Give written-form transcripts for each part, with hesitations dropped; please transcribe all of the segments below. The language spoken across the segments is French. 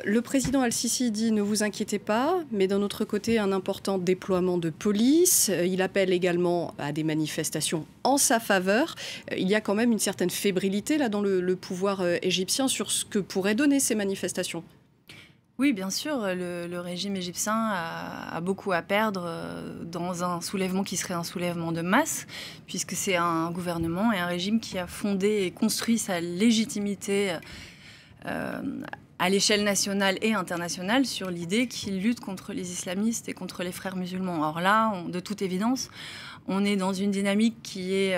Le président Al-Sisi dit « ne vous inquiétez pas », mais d'un autre côté, un important déploiement de police. Il appelle également à des manifestations en sa faveur. Il y a quand même une certaine fébrilité là, dans le pouvoir égyptien sur ce que pourraient donner ces manifestations. Oui, bien sûr, le régime égyptien a beaucoup à perdre dans un soulèvement qui serait un soulèvement de masse, puisque c'est un gouvernement et un régime qui a fondé et construit sa légitimité à l'échelle nationale et internationale sur l'idée qu'il lutte contre les islamistes et contre les frères musulmans. Or là, de toute évidence, on est dans une dynamique qui est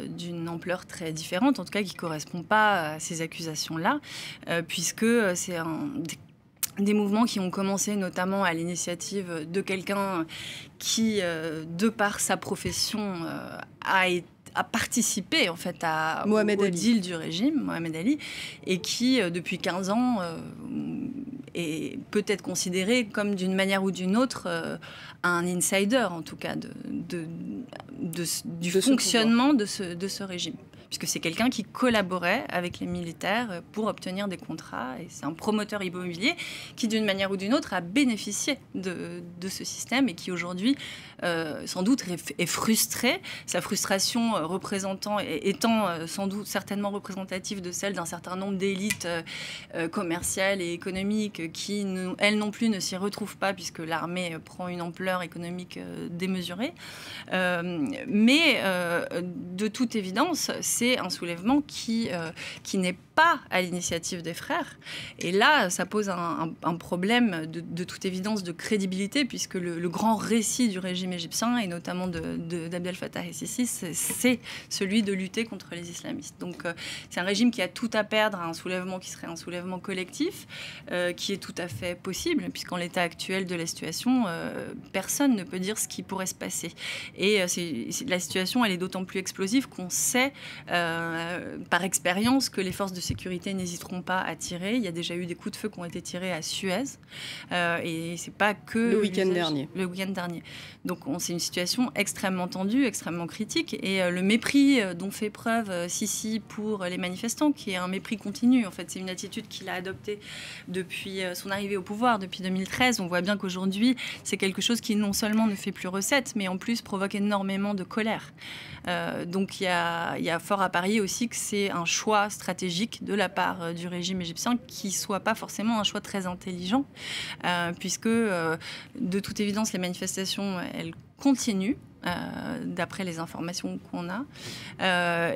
d'une ampleur très différente, en tout cas qui ne correspond pas à ces accusations-là, puisque c'est des mouvements qui ont commencé notamment à l'initiative de quelqu'un qui, de par sa profession, a participé en fait au deal du régime, Mohamed Ali, et qui, depuis 15 ans, est peut-être considéré comme d'une manière ou d'une autre un insider, en tout cas, du fonctionnement de ce régime. Puisque c'est quelqu'un qui collaborait avec les militaires pour obtenir des contrats. Et c'est un promoteur immobilier qui, d'une manière ou d'une autre, a bénéficié de ce système et qui, aujourd'hui, sans doute, est frustré. Sa frustration étant sans doute certainement représentative de celle d'un certain nombre d'élites commerciales et économiques qui, elles non plus, ne s'y retrouvent pas puisque l'armée prend une ampleur économique démesurée. Mais, de toute évidence, c'est un soulèvement qui n'est pas à l'initiative des frères. Et là, ça pose un problème de toute évidence de crédibilité, puisque le grand récit du régime égyptien, et notamment d'Abdel Fattah el-Sisi, c'est celui de lutter contre les islamistes. Donc c'est un régime qui a tout à perdre à un soulèvement qui serait un soulèvement collectif, qui est tout à fait possible, puisqu'en l'état actuel de la situation, personne ne peut dire ce qui pourrait se passer. Et la situation, elle est d'autant plus explosive qu'on sait par expérience que les forces de sécurité n'hésiteront pas à tirer. Il y a déjà eu des coups de feu qui ont été tirés à Suez. Et c'est pas que le week-end dernier. Donc c'est une situation extrêmement tendue, extrêmement critique. Et le mépris dont fait preuve Sisi pour les manifestants, qui est un mépris continu. En fait, c'est une attitude qu'il a adoptée depuis son arrivée au pouvoir, depuis 2013. On voit bien qu'aujourd'hui, c'est quelque chose qui non seulement ne fait plus recette, mais en plus provoque énormément de colère. Donc il y a fort à parier aussi que c'est un choix stratégique de la part du régime égyptien qui ne soit pas forcément un choix très intelligent, puisque de toute évidence les manifestations elles continuent d'après les informations qu'on a,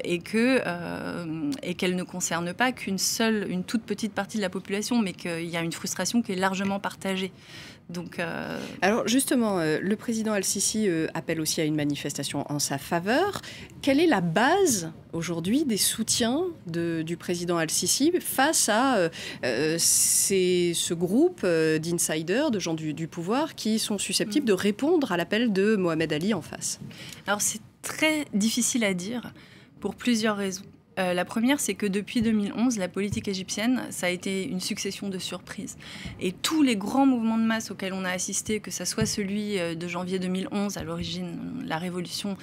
et qu'elles ne concernent pas une toute petite partie de la population, mais qu'il y a une frustration qui est largement partagée. Donc, alors justement, le président Al-Sisi appelle aussi à une manifestation en sa faveur. Quelle est la base aujourd'hui des soutiens du président Al-Sisi face à ce groupe d'insiders, de gens du pouvoir qui sont susceptibles de répondre à l'appel de Mohamed Ali en face? Alors c'est très difficile à dire pour plusieurs raisons. La première, c'est que depuis 2011, la politique égyptienne, ça a été une succession de surprises. Et tous les grands mouvements de masse auxquels on a assisté, que ça soit celui de janvier 2011, à l'origine, la révolution,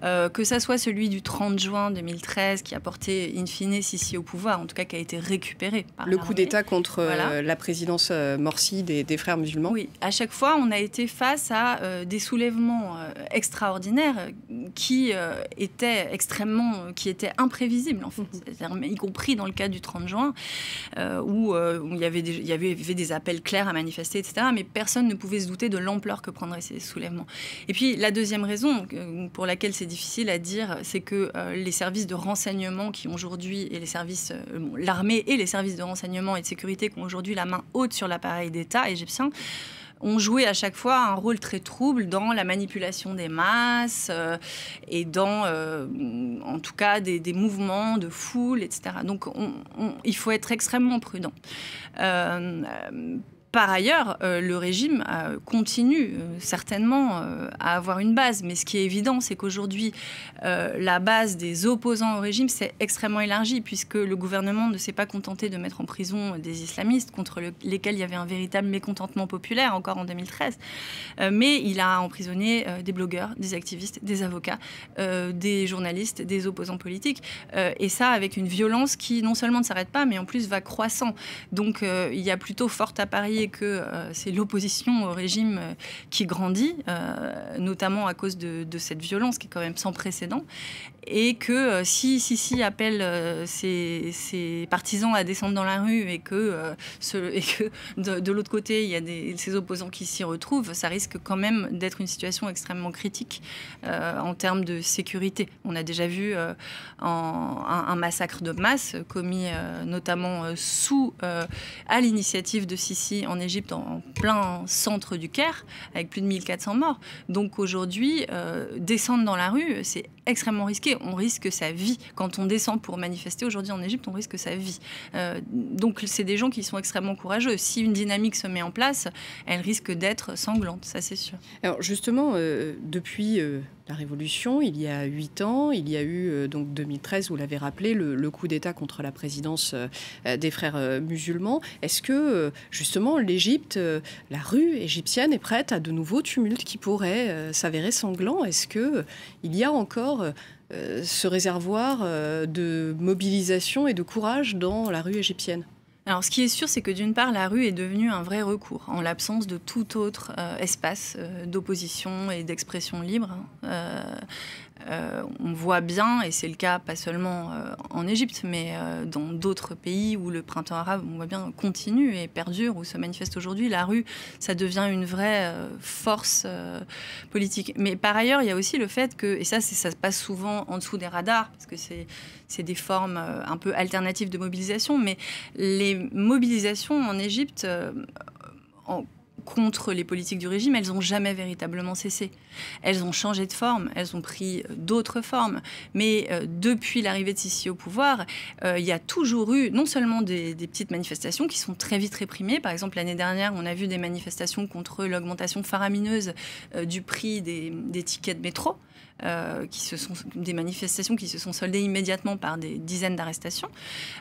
que ça soit celui du 30 juin 2013, qui a porté in fine Sisi au pouvoir, en tout cas qui a été récupéré par le coup d'État contre la présidence Morsi des frères musulmans. Oui, à chaque fois, on a été face à des soulèvements extraordinaires qui étaient imprévisibles. En fait. Y compris dans le cas du 30 juin, où il y avait des appels clairs à manifester, etc. Mais personne ne pouvait se douter de l'ampleur que prendraient ces soulèvements. Et puis, la deuxième raison pour laquelle c'est difficile à dire, c'est que les services de renseignement qui ont aujourd'hui, et l'armée et les services de renseignement et de sécurité qui ont aujourd'hui la main haute sur l'appareil d'État égyptien, ont joué à chaque fois un rôle très trouble dans la manipulation des masses et dans, en tout cas, des mouvements de foule, etc. Donc, il faut être extrêmement prudent. Par ailleurs, le régime continue certainement à avoir une base. Mais ce qui est évident, c'est qu'aujourd'hui, la base des opposants au régime s'est extrêmement élargie, puisque le gouvernement ne s'est pas contenté de mettre en prison des islamistes contre lesquels il y avait un véritable mécontentement populaire, encore en 2013. Mais il a emprisonné des blogueurs, des activistes, des avocats, des journalistes, des opposants politiques. Et ça, avec une violence qui non seulement ne s'arrête pas, mais en plus va croissant. Donc il y a plutôt fort à parier que c'est l'opposition au régime qui grandit, notamment à cause de cette violence qui est quand même sans précédent, et que si Sisi appelle ses partisans à descendre dans la rue et que de l'autre côté, il y a ses opposants qui s'y retrouvent, ça risque quand même d'être une situation extrêmement critique en termes de sécurité. On a déjà vu un massacre de masse commis notamment à l'initiative de Sisi en Égypte, en plein centre du Caire, avec plus de 1400 morts. Donc aujourd'hui, descendre dans la rue, c'est extrêmement risqué. On risque sa vie. Quand on descend pour manifester aujourd'hui en Égypte, on risque sa vie. Donc c'est des gens qui sont extrêmement courageux. Si une dynamique se met en place, elle risque d'être sanglante, ça c'est sûr. Alors justement, depuis la Révolution, il y a 8 ans, il y a eu donc 2013, vous l'avez rappelé, le coup d'État contre la présidence des frères musulmans. Est-ce que justement l'Égypte, la rue égyptienne est prête à de nouveaux tumultes qui pourraient s'avérer sanglants? Est-ce qu'il y a encore ce réservoir de mobilisation et de courage dans la rue égyptienne? Alors, ce qui est sûr, c'est que d'une part, la rue est devenue un vrai recours, en l'absence de tout autre espace d'opposition et d'expression libre. On voit bien, et c'est le cas pas seulement en Égypte, mais dans d'autres pays où le printemps arabe, on voit bien, continue et perdure, où se manifeste aujourd'hui. La rue, ça devient une vraie force politique. Mais par ailleurs, il y a aussi le fait que, et ça se passe souvent en dessous des radars, parce que c'est des formes un peu alternatives de mobilisation, mais les mobilisations en Égypte contre les politiques du régime, elles n'ont jamais véritablement cessé. Elles ont changé de forme, elles ont pris d'autres formes. Mais depuis l'arrivée de Sisi au pouvoir, il y a toujours eu non seulement des petites manifestations qui sont très vite réprimées. Par exemple, l'année dernière, on a vu des manifestations contre l'augmentation faramineuse du prix des tickets de métro. Des manifestations qui se sont soldées immédiatement par des dizaines d'arrestations.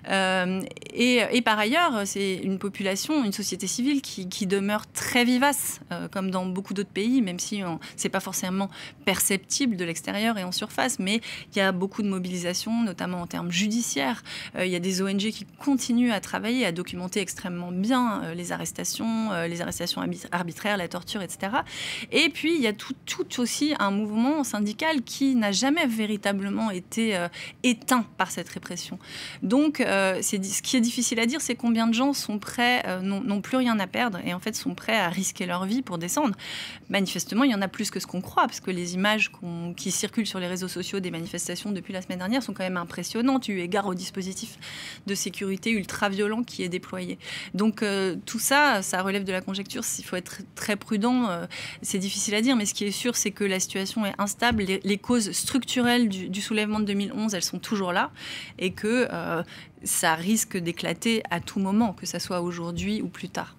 Et par ailleurs, c'est une population, une société civile qui demeure très vivace, comme dans beaucoup d'autres pays, même si c'est pas forcément perceptible de l'extérieur et en surface, mais il y a beaucoup de mobilisation, notamment en termes judiciaires. Il y a des ONG qui continuent à travailler, à documenter extrêmement bien les arrestations arbitraires, la torture, etc. Et puis, il y a tout aussi un mouvement syndical qui n'a jamais véritablement été éteint par cette répression. Donc, ce qui est difficile à dire, c'est combien de gens sont prêts, n'ont plus rien à perdre et en fait sont prêts à risquer leur vie pour descendre. Manifestement, il y en a plus que ce qu'on croit, parce que les images qui circulent sur les réseaux sociaux des manifestations depuis la semaine dernière sont quand même impressionnantes, eu égard au dispositif de sécurité ultra-violent qui est déployé. Donc, tout ça relève de la conjecture. Il faut être très prudent. C'est difficile à dire, mais ce qui est sûr, c'est que la situation est instable. Les causes structurelles du soulèvement de 2011, elles sont toujours là, et que ça risque d'éclater à tout moment, que ça soit aujourd'hui ou plus tard.